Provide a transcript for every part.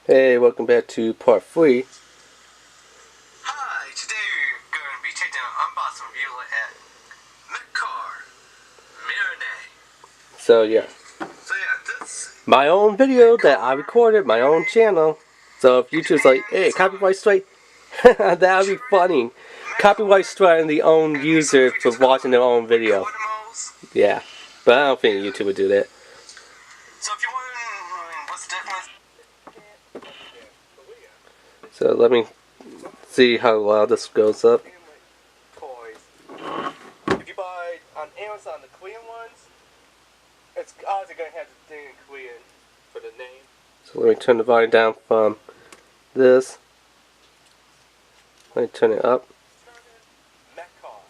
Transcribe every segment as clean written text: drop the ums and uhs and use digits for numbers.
Hey, welcome back to part 3. Hi, today we're going to be taking an unboxing review at Metcar Marinade. So yeah, This my own video that I recorded, my own channel. So if YouTube's like, hey, copyright strike, that would be funny. Copyright striking the own user for watching their own video. Yeah, but I don't think YouTube would do that. So if you're wondering what's the difference, So let me see how loud this goes up. toys. If you buy on Amazon the Korean ones, it's obviously going to have the thing in Korean for the name. So let me turn the volume down from this. Let me turn it up. Metcar.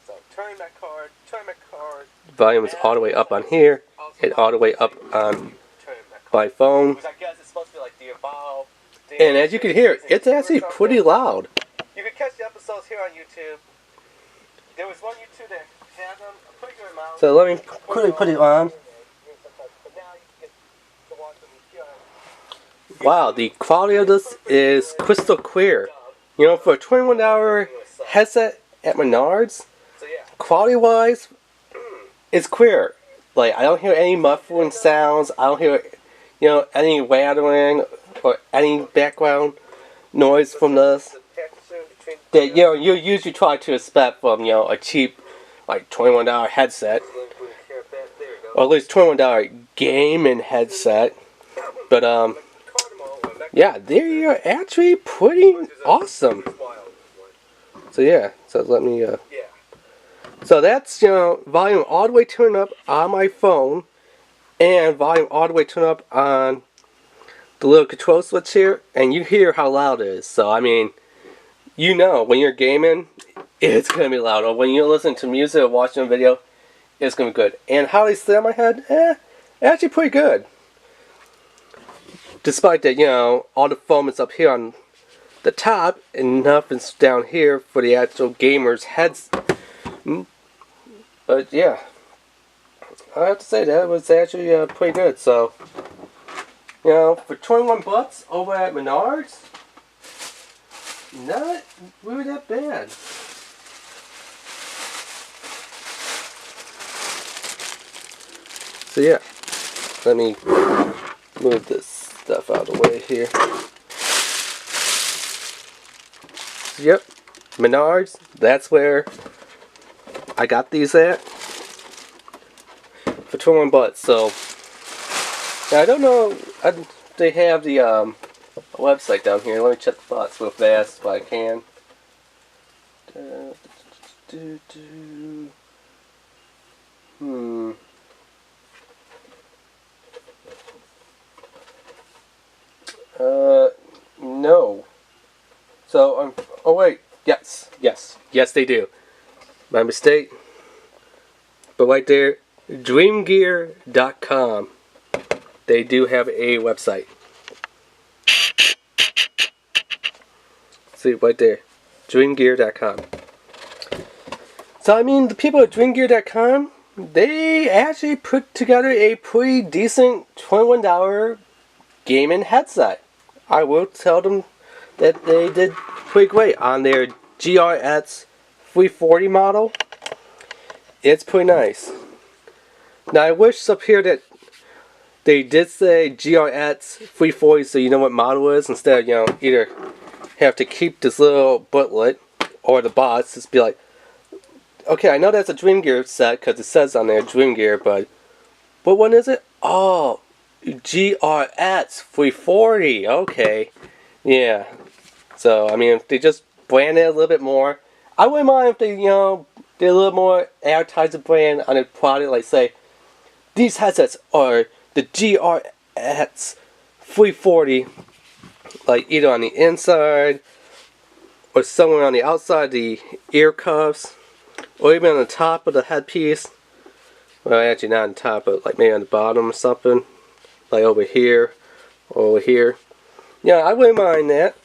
So turn Metcar. The volume is all the way up on here and all the way up on my phone. Which I guess it's supposed to be like the Evolve. And as you can hear, it's actually pretty loud. You can catch the episodes here on YouTube. There was one YouTube that had them a pretty good amount. So let me quickly put it on. Wow, the quality of this is crystal clear. You know, for a $21 headset at Menards, quality wise, it's clear. Like, I don't hear any muffling sounds. I don't hear, you know, any rattling or any background noise from this that, you know, you usually try to expect from, you know, a cheap, like, $21 headset, or at least $21 gaming headset. But yeah, they are actually pretty awesome. So yeah, so let me so that's, you know, volume all the way turned up on my phone and volume all the way turned up on the little control switch here, and you hear how loud it is. So I mean, you know, when you're gaming, it's gonna be loud. Or when you're listening to music or watching a video, it's gonna be good. And how they sit on my head, actually pretty good. Despite that, you know, all the foam is up here on the top and nothing's down here for the actual gamer's heads. But yeah, I have to say that was actually pretty good. So, you know, for 21 bucks over at Menards, not really that bad. So yeah, let me move this stuff out of the way here. So, yep, Menards, that's where I got these at for 21 bucks. So now I don't know, they have the website down here. Let me check the box real fast if I can. No. So, oh wait, yes, they do. My mistake. But right there, DREAMGEAR.com. They do have a website. See, right there, DREAMGEAR.com. So, I mean, the people at DREAMGEAR.com, they actually put together a pretty decent $21 gaming headset. I will tell them that they did pretty great on their GRX-340 model. It's pretty nice. Now I wish up here that they did say GRX-340 so you know what model it is, instead of, you know, either have to keep this little booklet or the box, just be like, okay, I know that's a Dream Gear set because it says on there Dream Gear, but what one is it? Oh, GRX-340. Okay, yeah. So I mean, if they just brand it a little bit more, I wouldn't mind if they, you know, did a little more advertising brand on a product, like say, these headsets are the GRX-340, like either on the inside or somewhere on the outside, the ear cuffs, or even on the top of the headpiece. Well, actually not on the top, but like maybe on the bottom or something. Like over here, or over here. Yeah, I wouldn't mind that.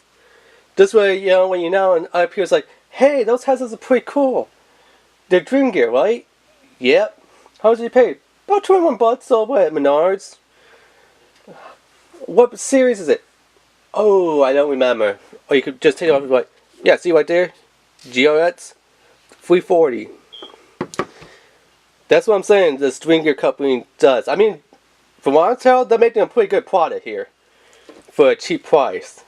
This way, you know, when you know, and up here it's like, hey, those headsets are pretty cool. They're Dream Gear, right? Yep. How much did you pay? About 21 bucks over at Menards. What series is it? Oh, I don't remember. Or you could just take it off like, yeah, see right there? GRX-340. That's what I'm saying the DREAMGEAR company does. I mean, from what I tell, they're making a pretty good product here for a cheap price.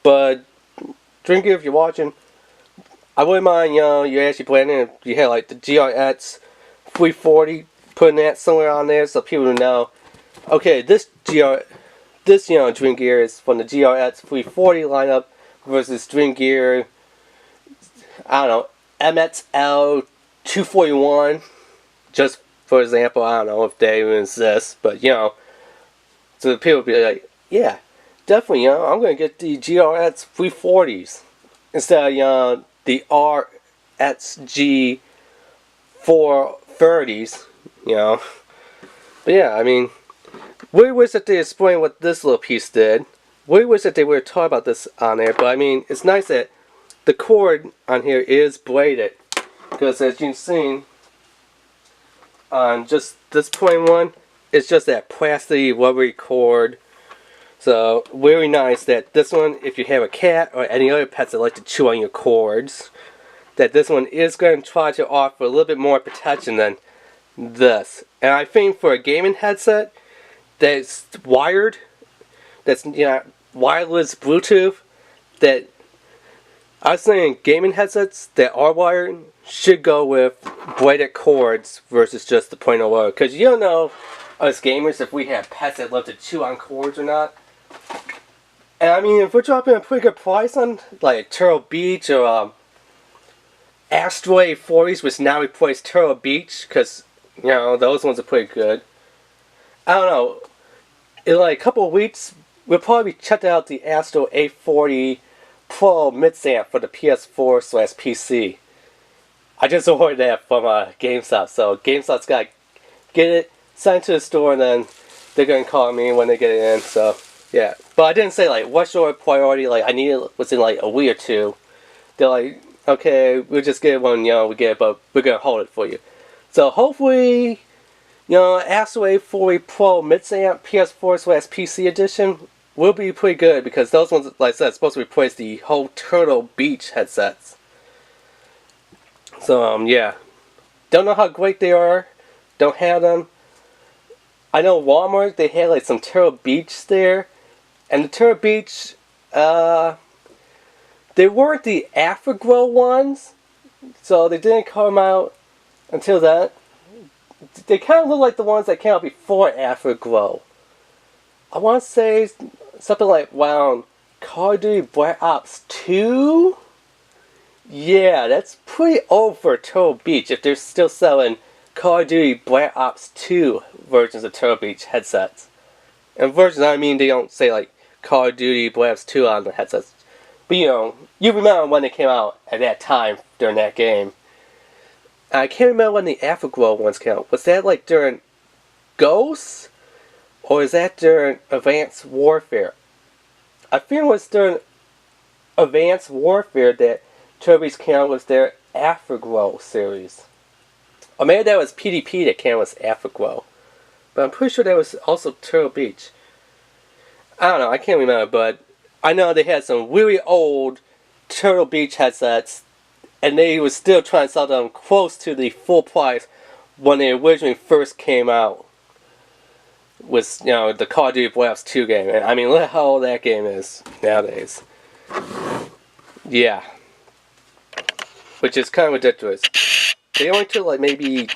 But DREAMGEAR, if you're watching, I wouldn't mind, you actually planning if you had like the GRX 340, putting that somewhere on there so people will know, okay, this DREAMGEAR is from the GRX 340 lineup versus DREAMGEAR, I don't know, MXL 241. Just for example, I don't know if they even exist, but so the people will be like, yeah, definitely, I'm gonna get the GRX 340s instead of the RXG 430s, But yeah, I mean, we wish that they explained what this little piece did. We wish that they would talk about this on there, but I mean, it's nice that the cord on here is braided, because as you've seen on just this point one, it's just that plastic rubbery cord. So very nice that this one, if you have a cat or any other pets that like to chew on your cords, that this one is going to try to offer a little bit more protection than this. And I think for a gaming headset that's wired, that's wireless Bluetooth, that I was saying gaming headsets that are wired should go with braided cords versus just the point of because you don't know us gamers if we have pets that love to chew on cords or not. And I mean, if we're dropping a pretty good price on like Turtle Beach or Astro 40s, which now replace Turtle Beach, because those ones are pretty good. I don't know. In like a couple of weeks, we'll probably check out the Astro 840 Pro mid-amp for the PS4/PC. I just ordered that from GameStop, so GameStop's got to get it, send it to the store, and then they're going to call me when they get it in, so yeah. But I didn't say like, what's your priority, like I need it within like a week or two. They're like, okay, we'll just get it when we get it, but we're going to hold it for you. So hopefully, Astro 840 Pro mid-amp PS4/PC edition will be pretty good, because those ones, like I said, are supposed to replace the whole Turtle Beach headsets. So, yeah. Don't know how great they are. Don't have them. I know Walmart, they had like some Turtle Beach there. And the Turtle Beach, they weren't the Afterglow ones. So they didn't come out until that. They kind of look like the ones that came out before Afterglow. I want to say something like, wow, Call of Duty Black Ops 2? Yeah, that's pretty old for Turtle Beach if they're still selling Call of Duty Black Ops 2 versions of Turtle Beach headsets. And versions, I mean, they don't say like Call of Duty Black Ops 2 on the headsets. But you remember when they came out at that time during that game. I can't remember when the Afterglow ones came out. Was that like during Ghosts? Or is that during Advanced Warfare? I think it was during Advanced Warfare that Turtle Beach came out with their Afterglow series. Or maybe that was PDP that came out with Afterglow. But I'm pretty sure that was also Turtle Beach. I don't know, I can't remember, but I know they had some really old Turtle Beach headsets, and they were still trying to sell them close to the full price when they originally first came out. With the Call of Duty Black Ops 2 game, and I mean, look how old that game is nowadays. Yeah, which is kind of ridiculous. They only took like maybe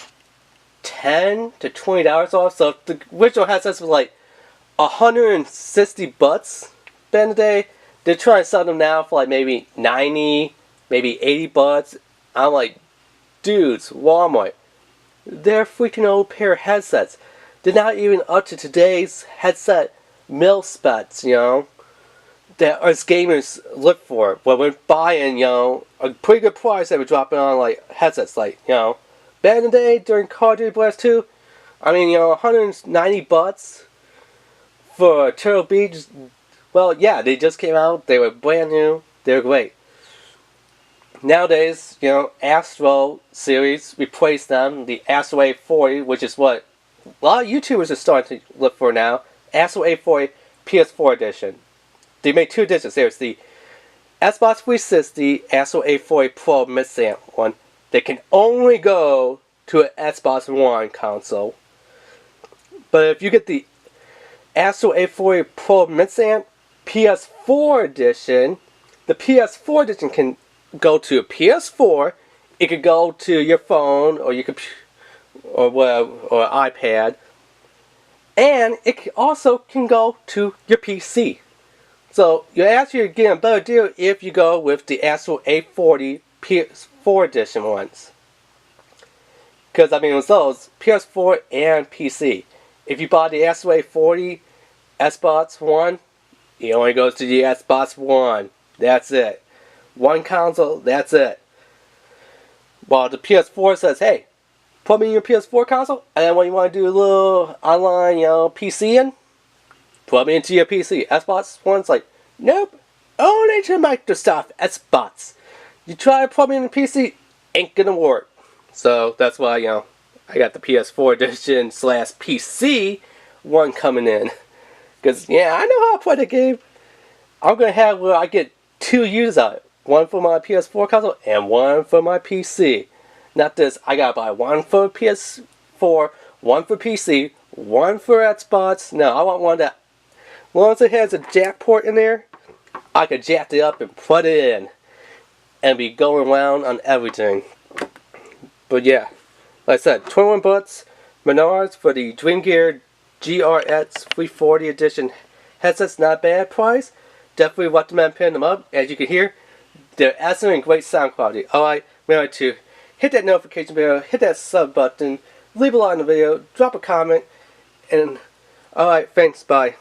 $10 to $20 off. So if the original headsets were like $160 back in the day, they're trying to sell them now for like maybe $90, maybe $80. I'm like, dudes, Walmart, they're freaking old pair of headsets. They're not even up to today's headset mil specs, that us gamers look for. When we're buying, a pretty good price that we're dropping on like headsets, like, back in the day during Call of Duty Black Ops 2, I mean, $190 for Turtle Beach. Well, yeah, they just came out, they were brand new, they were great. Nowadays, Astro series replaced them, the Astro 840, which is what a lot of YouTubers are starting to look for now. Astro 840 PS4 edition. they made two editions. There's the Xbox 360 Astro A40 Pro mid-amp one. They can only go to an Xbox One console. But if you get the Astro A40 Pro mid-amp PS4 edition, the PS4 edition can go to a PS4. It could go to your phone or your computer or whatever, or iPad, and it also can go to your PC. So you're actually getting a better deal if you go with the Astro A40 PS4 edition ones. Because I mean, with those PS4 and PC, if you buy the Astro A40 Xbox One, it only goes to the Xbox One. That's it. One console. That's it. While the PS4 says, hey, put me in your PS4 console, and then when you want to do a little online, PC in, put me into your PC. Xbox One's like, nope, only to Microsoft Xbox. You try to put me in the PC, ain't gonna work. So that's why, I got the PS4 edition / PC one coming in. Because, I know how to play the game. I'm gonna have where I get 2 uses out of it. One for my PS4 console and one for my PC. Not this, I gotta buy one for PS4, one for PC, one for Xbox. No, I want one that, once it has a jack port in there, I could jack it up and put it in. And be going around on everything. But yeah, like I said, 21 bucks, Menards for the DREAMGEAR GRX-340 edition headset's not a bad price. Definitely recommend picking them up. As you can hear, they're excellent and great sound quality. Alright, remember to hit that notification bell, hit that sub button, leave a like on the video, drop a comment, and alright, thanks, bye.